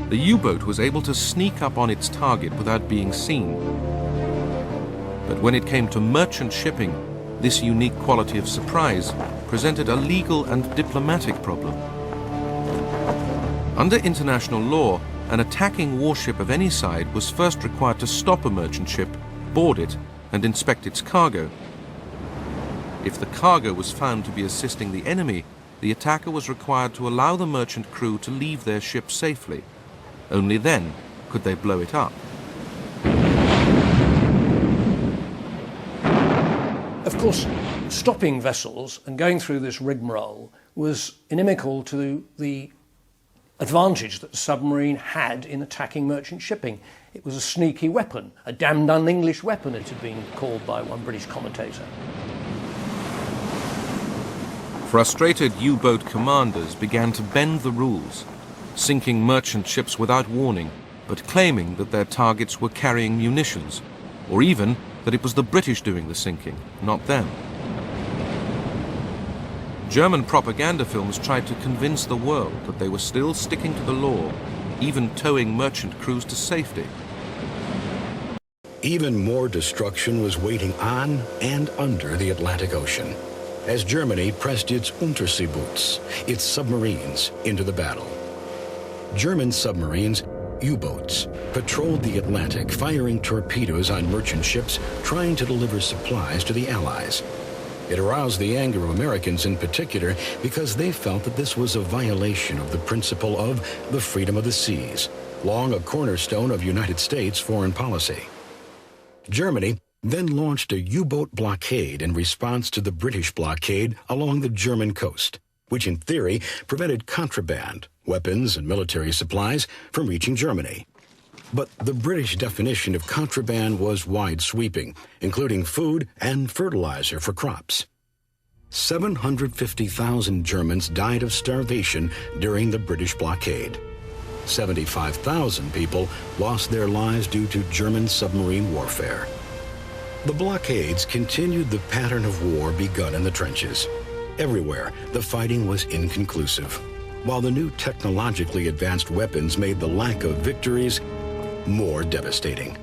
the U-boat was able to sneak up on its target without being seen. But when it came to merchant shipping, this unique quality of surprise presented a legal and diplomatic problem. Under international law, an attacking warship of any side was first required to stop a merchant ship, board it, and inspect its cargo. If the cargo was found to be assisting the enemy, the attacker was required to allow the merchant crew to leave their ship safely. Only then could they blow it up. Of course, stopping vessels and going through this rigmarole was inimical to the advantage that the submarine had in attacking merchant shipping. It was a sneaky weapon, a damned un-English weapon, it had been called by one British commentator. Frustrated U-boat commanders began to bend the rules, sinking merchant ships without warning, but claiming that their targets were carrying munitions, or even that it was the British doing the sinking, not them. German propaganda films tried to convince the world that they were still sticking to the law, even towing merchant crews to safety. Even more destruction was waiting on and under the Atlantic Ocean as Germany pressed its Unterseeboots, its submarines, into the battle. German submarines, U-boats, patrolled the Atlantic, firing torpedoes on merchant ships trying to deliver supplies to the Allies. It aroused the anger of Americans in particular because they felt that this was a violation of the principle of the freedom of the seas, long a cornerstone of United States foreign policy. Germany then launched a U-boat blockade in response to the British blockade along the German coast, which in theory prevented contraband, weapons, and military supplies from reaching Germany. But the British definition of contraband was wide-sweeping, including food and fertilizer for crops. 750,000 Germans died of starvation during the British blockade. 75,000 people lost their lives due to German submarine warfare. The blockades continued the pattern of war begun in the trenches. Everywhere, the fighting was inconclusive, while the new technologically advanced weapons made the lack of victories more devastating.